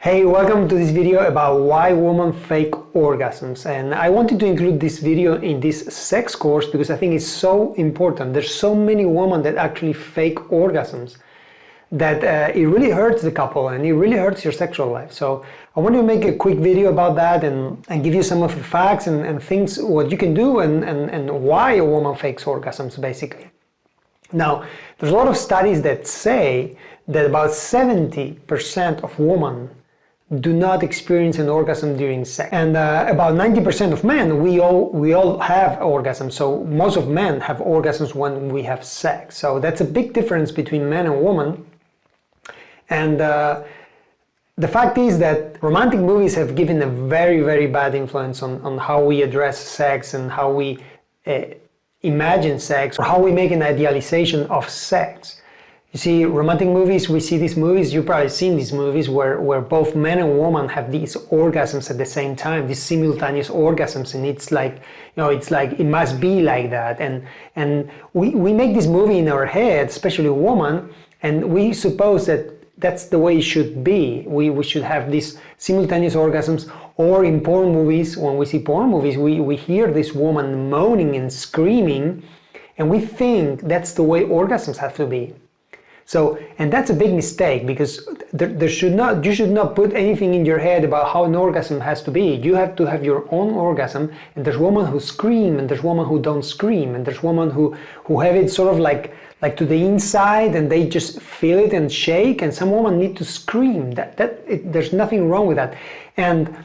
Hey, welcome to this video about why women fake orgasms. And I wanted to include this video in this sex course because I think it's so important. There's so many women that actually fake orgasms that it really hurts the couple and it really hurts your sexual life. So I want to make a quick video about that and give you some of the facts and things, what you can do and why a woman fakes orgasms basically. Now, there's a lot of studies that say that about 70% of women do not experience an orgasm during sex, and about 90% of men, we all have orgasms. So most of men have orgasms when we have sex. So that's a big difference between men and women. And the fact is that romantic movies have given a very, very bad influence on how we address sex and how we imagine sex, or how we make an idealization of sex. You see, romantic movies, we see these movies, you've probably seen these movies where both men and women have these orgasms at the same time, these simultaneous orgasms, and it's like, it must be like that. And we make this movie in our head, especially women, and we suppose that that's the way it should be. We should have these simultaneous orgasms. Or in porn movies, when we see porn movies, we hear this woman moaning and screaming, and we think that's the way orgasms have to be. So, and that's a big mistake, because you should not put anything in your head about how an orgasm has to be. You have to have your own orgasm, and there's women who scream, and there's women who don't scream, and there's women who have it sort of like to the inside, and they just feel it and shake, and some women need to scream. There's nothing wrong with that. And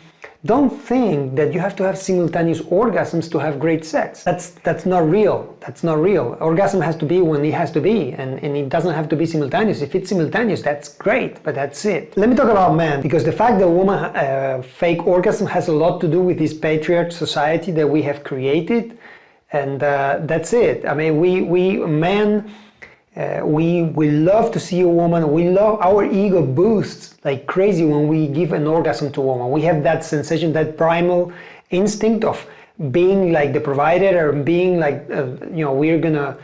don't think that you have to have simultaneous orgasms to have great sex. That's not real. That's not real. Orgasm has to be when it has to be, and it doesn't have to be simultaneous. If it's simultaneous, that's great, but that's it. Let me talk about men, because the fact that women fake orgasm has a lot to do with this patriarchal society that we have created, and that's it. I mean, we men, we love to see a woman. Our ego boosts like crazy when we give an orgasm to a woman. We have that sensation, that primal instinct of being like the provider, or being like, we're gonna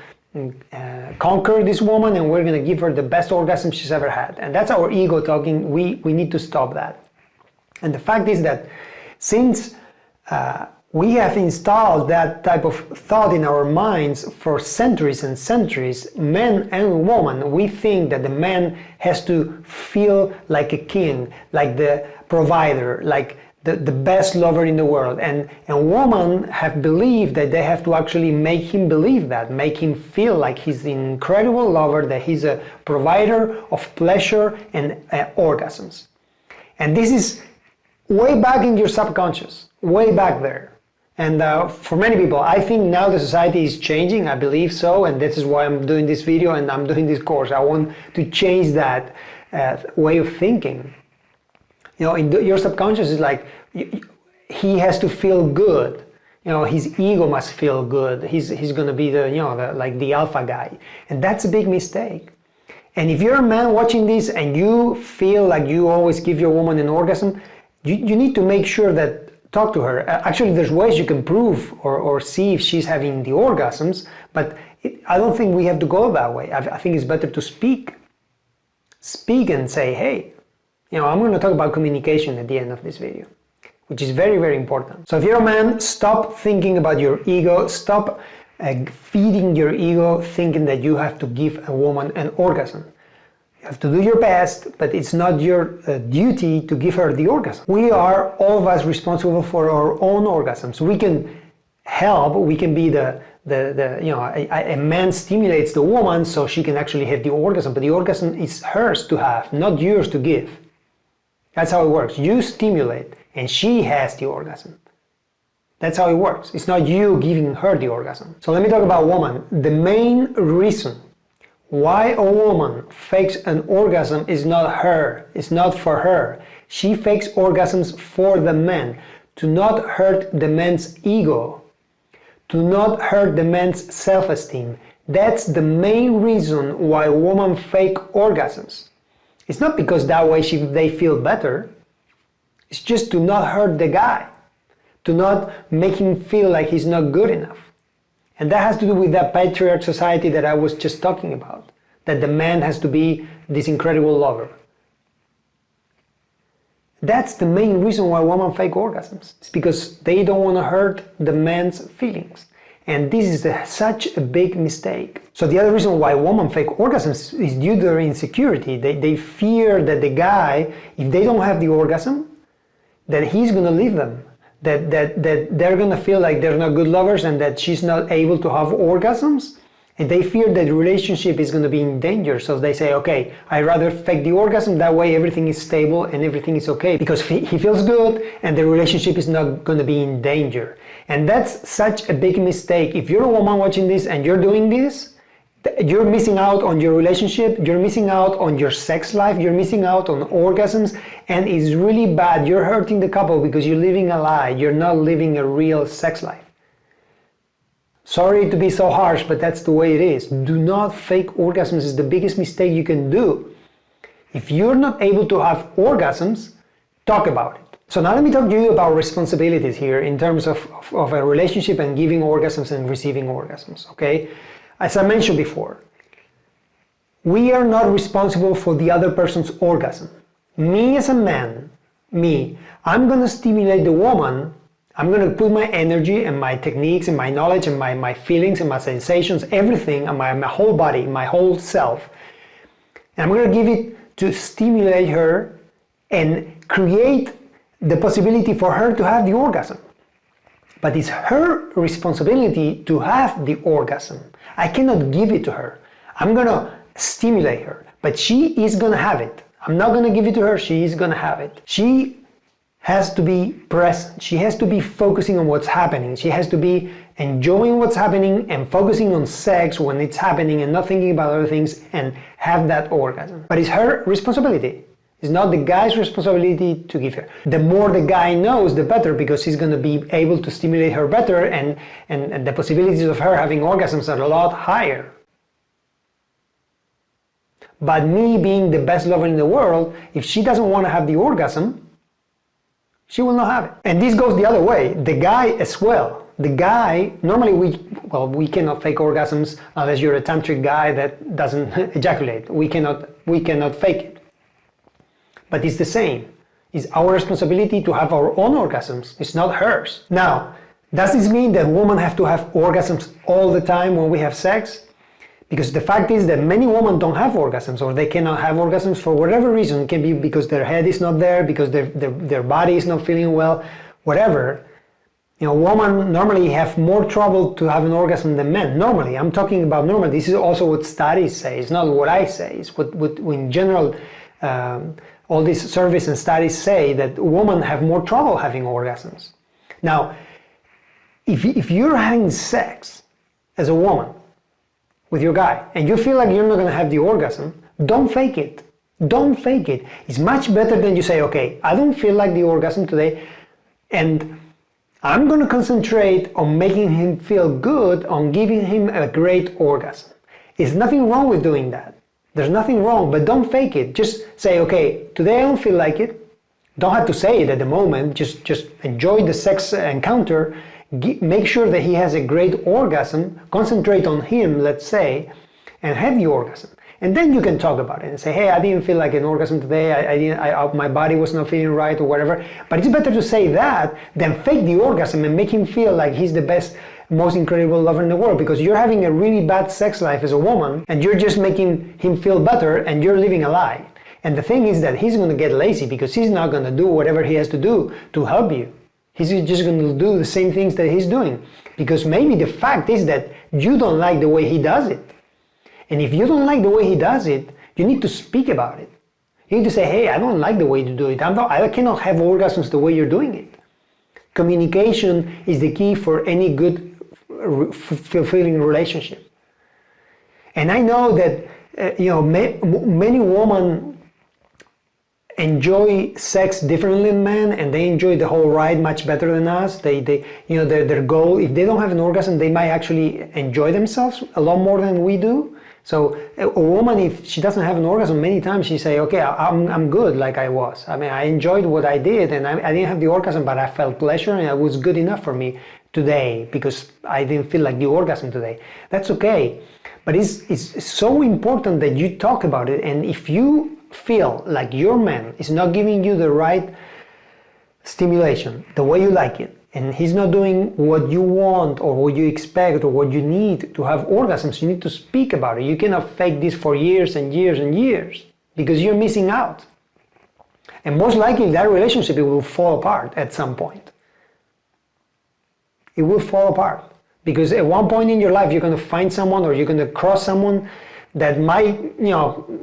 conquer this woman and we're gonna give her the best orgasm she's ever had. And that's our ego talking. We need to stop that. And the fact is that since we have installed that type of thought in our minds for centuries and centuries, men and women, we think that the man has to feel like a king, like the provider, like the best lover in the world. And women have believed that they have to actually make him believe that, make him feel like he's an incredible lover, that he's a provider of pleasure and orgasms. And this is way back in your subconscious, way back there. And for many people, I think now the society is changing, I believe so, and this is why I'm doing this video and I'm doing this course. I want to change that way of thinking. Your subconscious is like, he has to feel good. His ego must feel good. He's going to be the alpha guy. And that's a big mistake. And if you're a man watching this and you feel like you always give your woman an orgasm, you need to make sure that talk to her. Actually, there's ways you can prove or see if she's having the orgasms, but I don't think we have to go that way. I think it's better to speak and say, hey, I'm going to talk about communication at the end of this video, which is very, very important. So if you're a man, stop thinking about your ego, stop feeding your ego, thinking that you have to give a woman an orgasm. You have to do your best, but it's not your duty to give her the orgasm. We are, all of us, responsible for our own orgasms. We can help, we can be a man stimulates the woman so she can actually have the orgasm, but the orgasm is hers to have, not yours to give. That's how it works. You stimulate and she has the orgasm. That's how it works. It's not you giving her the orgasm. So let me talk about woman. The main reason why a woman fakes an orgasm is not her, it's not for her. She fakes orgasms for the men, to not hurt the man's ego, to not hurt the man's self-esteem. That's the main reason why women fake orgasms. It's not because that way they feel better, it's just to not hurt the guy, to not make him feel like he's not good enough. And that has to do with that patriarchal society that I was just talking about, that the man has to be this incredible lover. That's the main reason why women fake orgasms. It's because they don't want to hurt the man's feelings. And this is such a big mistake. So the other reason why women fake orgasms is due to their insecurity. They fear that the guy, if they don't have the orgasm, that he's going to leave them. That they're going to feel like they're not good lovers and that she's not able to have orgasms. And they fear that the relationship is going to be in danger. So they say, okay, I'd rather fake the orgasm. That way everything is stable and everything is okay. Because he feels good and the relationship is not going to be in danger. And that's such a big mistake. If you're a woman watching this and you're doing this, you're missing out on your relationship, you're missing out on your sex life, you're missing out on orgasms, and it's really bad. You're hurting the couple because you're living a lie. You're not living a real sex life. Sorry to be so harsh, but that's the way it is. Do not fake orgasms. Is the biggest mistake you can do. If you're not able to have orgasms, talk about it. So now let me talk to you about responsibilities here in terms of a relationship and giving orgasms and receiving orgasms, okay? As I mentioned before, we are not responsible for the other person's orgasm. Me as a man, I'm going to stimulate the woman. I'm going to put my energy and my techniques and my knowledge and my feelings and my sensations, everything, and my whole body, my whole self. And I'm going to give it to stimulate her and create the possibility for her to have the orgasm. But it's her responsibility to have the orgasm. I cannot give it to her. I'm going to stimulate her, but she is going to have it. I'm not going to give it to her. She is going to have it. She has to be present. She has to be focusing on what's happening. She has to be enjoying what's happening and focusing on sex when it's happening and not thinking about other things and have that orgasm. But it's her responsibility. It's not the guy's responsibility to give her. The more the guy knows, the better, because he's going to be able to stimulate her better and the possibilities of her having orgasms are a lot higher. But me being the best lover in the world, if she doesn't want to have the orgasm, she will not have it. And this goes the other way. The guy as well. The guy, normally we cannot fake orgasms unless you're a tantric guy that doesn't ejaculate. We cannot fake it. But it's the same. It's our responsibility to have our own orgasms. It's not hers. Now, does this mean that women have to have orgasms all the time when we have sex? Because the fact is that many women don't have orgasms, or they cannot have orgasms for whatever reason. It can be because their head is not there, because their body is not feeling well, whatever. You know, women normally have more trouble to have an orgasm than men. Normally, I'm talking about normal. This is also what studies say. It's not what I say. It's what in general, all these surveys and studies say that women have more trouble having orgasms. Now, if you're having sex as a woman with your guy and you feel like you're not going to have the orgasm, don't fake it. Don't fake it. It's much better than you say, okay, I don't feel like the orgasm today, and I'm going to concentrate on making him feel good, on giving him a great orgasm. There's nothing wrong with doing that. There's nothing wrong, but don't fake it. Just say, okay, today I don't feel like it. Don't have to say it at the moment. Just enjoy the sex encounter. Make sure that he has a great orgasm. Concentrate on him, let's say, and have the orgasm. And then you can talk about it and say, hey, I didn't feel like an orgasm today. My body was not feeling right or whatever. But it's better to say that than fake the orgasm and make him feel like he's the best, most incredible lover in the world, because you're having a really bad sex life as a woman and you're just making him feel better and you're living a lie. And the thing is that he's going to get lazy because he's not going to do whatever he has to do to help you. He's just going to do the same things that he's doing, because maybe the fact is that you don't like the way he does it. And if you don't like the way he does it, you need to speak about it. You need to say, hey, I don't like the way you do it. I cannot have orgasms the way you're doing it. Communication is the key for any good, fulfilling relationship. And I know that many women enjoy sex differently than men, and they enjoy the whole ride much better than us. Their goal, if they don't have an orgasm, they might actually enjoy themselves a lot more than we do. So a woman, if she doesn't have an orgasm, many times she say, okay, I'm good like I was. I mean, I enjoyed what I did, and I didn't have the orgasm, but I felt pleasure, and it was good enough for me today because I didn't feel like the orgasm today. That's okay. But it's so important that you talk about it, and if you feel like your man is not giving you the right stimulation, the way you like it, and he's not doing what you want or what you expect or what you need to have orgasms, you need to speak about it. You cannot fake this for years and years and years because you're missing out. And most likely that relationship, it will fall apart at some point. It will fall apart because at one point in your life you're going to find someone or you're going to cross someone that might,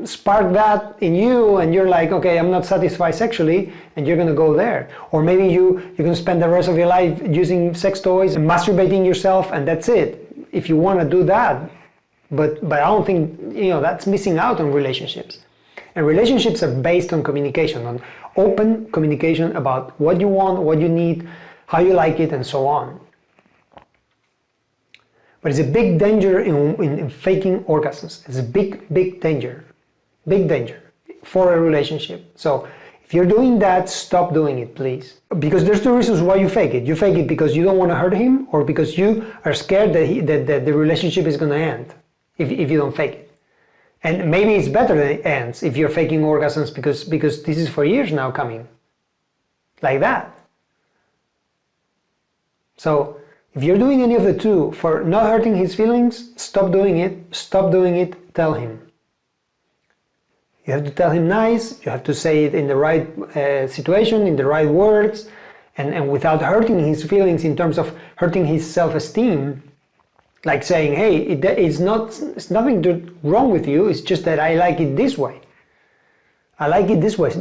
spark that in you, and you're like, okay, I'm not satisfied sexually, and you're gonna go there. Or maybe you're gonna spend the rest of your life using sex toys and masturbating yourself, and that's it. If you want to do that, but I don't think, that's missing out on relationships. And relationships are based on communication, on open communication about what you want, what you need, how you like it, and so on. But it's a big danger in faking orgasms. It's a big danger for a relationship. So if you're doing that, stop doing it, please. Because there's two reasons why you fake it. You fake it because you don't want to hurt him, or because you are scared that the relationship is going to end if you don't fake it. And maybe it's better that it ends if you're faking orgasms because this is for years now coming. Like that. So if you're doing any of the two for not hurting his feelings, stop doing it. Stop doing it. Tell him. You have to tell him nice. You have to say it in the right situation, in the right words, and without hurting his feelings in terms of hurting his self-esteem. Like saying, hey, it's nothing wrong with you. It's just that I like it this way. I like it this way,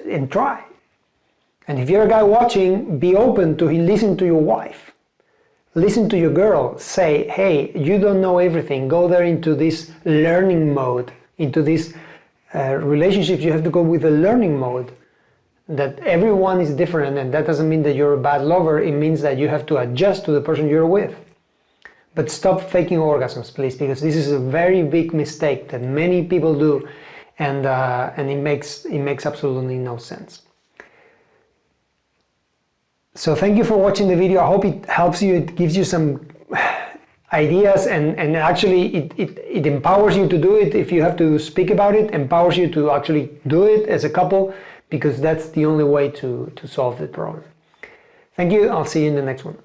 and try. And if you're a guy watching, be open to listen to your wife. Listen to your girl. Say, hey, you don't know everything. Go there into this learning mode, into this relationships. You have to go with a learning mode. That everyone is different, and that doesn't mean that you're a bad lover. It means that you have to adjust to the person you're with. But stop faking orgasms, please, because this is a very big mistake that many people do, and it makes absolutely no sense. So thank you for watching the video. I hope it helps you. It gives you some ideas, and actually it empowers you to do it. If you have to speak about it, empowers you to actually do it as a couple, because that's the only way to solve the problem. Thank you. I'll see you in the next one.